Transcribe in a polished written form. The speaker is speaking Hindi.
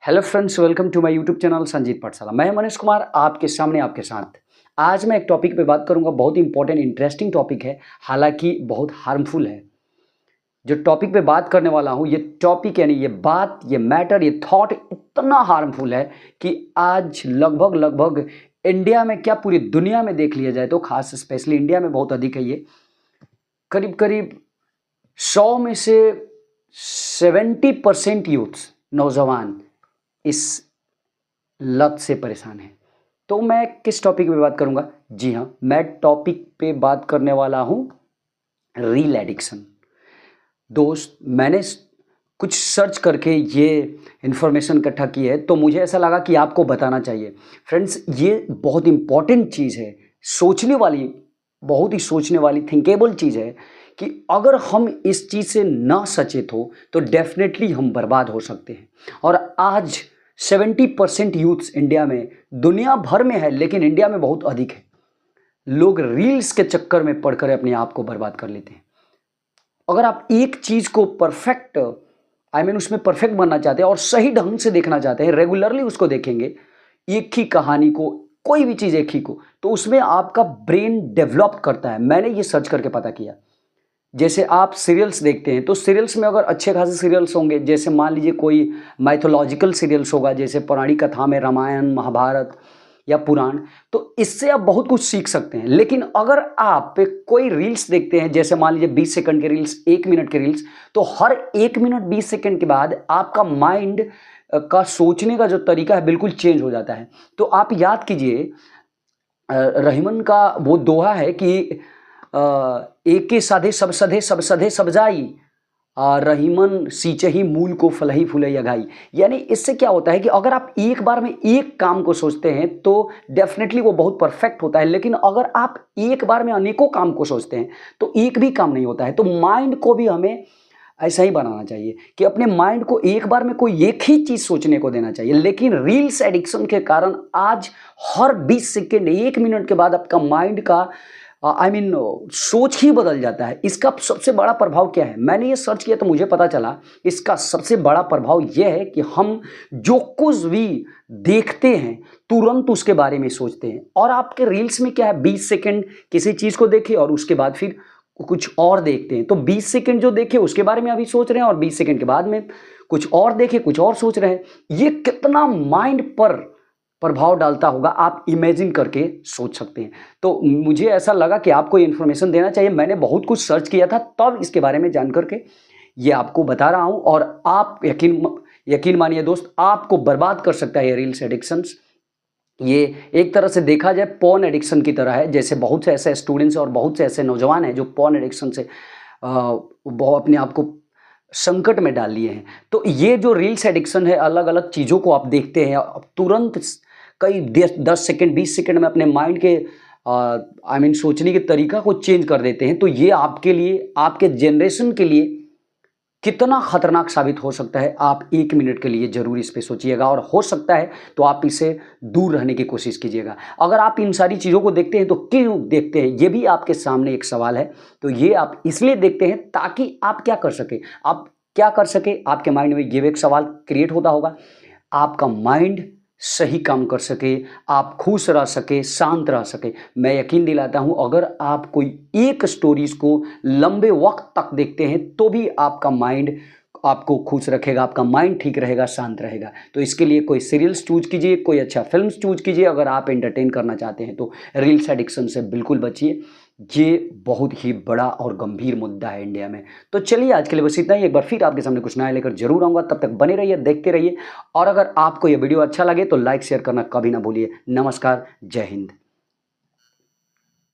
Hello friends, welcome to my YouTube channel Sanjeet Pathshala. मैं मनीष कुमार आपके सामने आपके साथ। आज मैं एक टॉपिक पे बात करूंगा, बहुत ही इंपॉर्टेंट इंटरेस्टिंग टॉपिक है, हालांकि बहुत हार्मफुल है। जो टॉपिक पे बात करने वाला हूं, ये टॉपिक यानी ये बात, ये मैटर, ये थॉट इतना हार्मफुल है कि आज लगभग इंडिया में क्या पूरी दुनिया में देख लिया जाए तो खास स्पेशली इंडिया में बहुत अधिक है। ये करीब करीब 100 में से 70% यूथ्स, नौजवान इस लत से परेशान है। तो मैं किस टॉपिक पे बात करूंगा? जी हाँ, मैं टॉपिक पे बात करने वाला हूं रील एडिक्शन। दोस्त, मैंने कुछ सर्च करके ये इन्फॉर्मेशन इकट्ठा की है, तो मुझे ऐसा लगा कि आपको बताना चाहिए। फ्रेंड्स, ये बहुत इंपॉर्टेंट चीज़ है, सोचने वाली, बहुत ही सोचने वाली, थिंकेबल चीज़ है कि अगर हम इस चीज़ से ना सचेत हो तो डेफिनेटली हम बर्बाद हो सकते हैं। और आज 70% यूथ्स इंडिया में, दुनिया भर में है लेकिन इंडिया में बहुत अधिक है, लोग रील्स के चक्कर में पड़कर अपने आप को बर्बाद कर लेते हैं। अगर आप एक चीज़ को परफेक्ट, उसमें परफेक्ट बनना चाहते हैं और सही ढंग से देखना चाहते हैं, रेगुलरली उसको देखेंगे, एक ही कहानी को, कोई भी चीज़ एक ही को, तो उसमें आपका ब्रेन डेवलप करता है। मैंने ये सर्च करके पता किया। जैसे आप सीरियल्स देखते हैं तो सीरियल्स में अगर अच्छे खासे सीरियल्स होंगे, जैसे मान लीजिए कोई माइथोलॉजिकल सीरियल्स होगा, जैसे पौराणिक कथा में रामायण, महाभारत या पुराण, तो इससे आप बहुत कुछ सीख सकते हैं। लेकिन अगर आप कोई रील्स देखते हैं, जैसे मान लीजिए 20 सेकंड के रील्स, 1 मिनट के रील्स, तो हर 1 मिनट 20 सेकंड के बाद आपका माइंड का सोचने का जो तरीका है बिल्कुल चेंज हो जाता है। तो आप याद कीजिए, रहीमन का वो दोहा है कि एके साधे सब सधे, सब सधे सब जाई, रहीमन सींचहि मूल को फलहि फूलहि अघाई। यानी इससे क्या होता है कि अगर आप एक बार में एक काम को सोचते हैं तो डेफिनेटली वो बहुत परफेक्ट होता है, लेकिन अगर आप एक बार में अनेकों काम को सोचते हैं तो एक भी काम नहीं होता है। तो माइंड को भी हमें ऐसा ही बनाना चाहिए कि अपने माइंड को एक बार में कोई एक ही चीज सोचने को देना चाहिए। लेकिन रील्स एडिक्शन के कारण आज हर 20 सेकेंड, 1 मिनट के बाद आपका माइंड का सोच ही बदल जाता है। इसका सबसे बड़ा प्रभाव क्या है? मैंने ये सर्च किया तो मुझे पता चला, इसका सबसे बड़ा प्रभाव यह है कि हम जो कुछ भी देखते हैं तुरंत उसके बारे में सोचते हैं। और आपके रील्स में क्या है, 20 सेकंड किसी चीज को देखे और उसके बाद फिर कुछ और देखते हैं। तो 20 सेकंड जो देखे उसके बारे में अभी सोच रहे हैं और 20 सेकंड के बाद में कुछ और देखे, कुछ और सोच रहे हैं। ये कितना माइंड पर प्रभाव डालता होगा, आप इमेजिन करके सोच सकते हैं। तो मुझे ऐसा लगा कि आपको ये इन्फॉर्मेशन देना चाहिए। मैंने बहुत कुछ सर्च किया था, तब इसके बारे में जान करके ये आपको बता रहा हूं। और आप यकीन मानिए दोस्त, आपको बर्बाद कर सकता है ये रील्स एडिक्शंस। ये एक तरह से देखा जाए पॉर्न एडिक्शन की तरह है। जैसे बहुत से ऐसे स्टूडेंट्स और बहुत से ऐसे नौजवान हैं जो पॉर्न एडिक्शन से बहुत अपने आप को संकट में डाल लिए हैं। तो ये जो रील्स एडिक्शन है, अलग अलग चीज़ों को आप देखते हैं, तुरंत कई 10 सेकंड 20 सेकंड में अपने माइंड के सोचने के तरीका को चेंज कर देते हैं। तो ये आपके लिए, आपके जनरेशन के लिए कितना खतरनाक साबित हो सकता है, आप 1 मिनट के लिए जरूर इस पे सोचिएगा। और हो सकता है तो आप इसे दूर रहने की कोशिश कीजिएगा। अगर आप इन सारी चीज़ों को देखते हैं तो क्यों देखते हैं, ये भी आपके सामने एक सवाल है। तो ये आप इसलिए देखते हैं ताकि आप क्या कर सके, आपके माइंड में ये एक सवाल क्रिएट होता होगा, आपका माइंड सही काम कर सके, आप खुश रह सके, शांत रह सके। मैं यकीन दिलाता हूं, अगर आप कोई एक स्टोरीज को लंबे वक्त तक देखते हैं तो भी आपका माइंड आपको खुश रखेगा, आपका माइंड ठीक रहेगा, शांत रहेगा। तो इसके लिए कोई सीरियल्स चूज कीजिए, कोई अच्छा फिल्म चूज कीजिए। अगर आप एंटरटेन करना चाहते हैं तो रील्स एडिक्शन से बिल्कुल बचिए। ये बहुत ही बड़ा और गंभीर मुद्दा है इंडिया में। तो चलिए, आज के लिए बस इतना ही। एक बार फिर आपके सामने कुछ नया लेकर जरूर आऊंगा। तब तक बने रहिए, देखते रहिए। और अगर आपको ये वीडियो अच्छा लगे तो लाइक शेयर करना कभी ना भूलिए। नमस्कार, जय हिंद।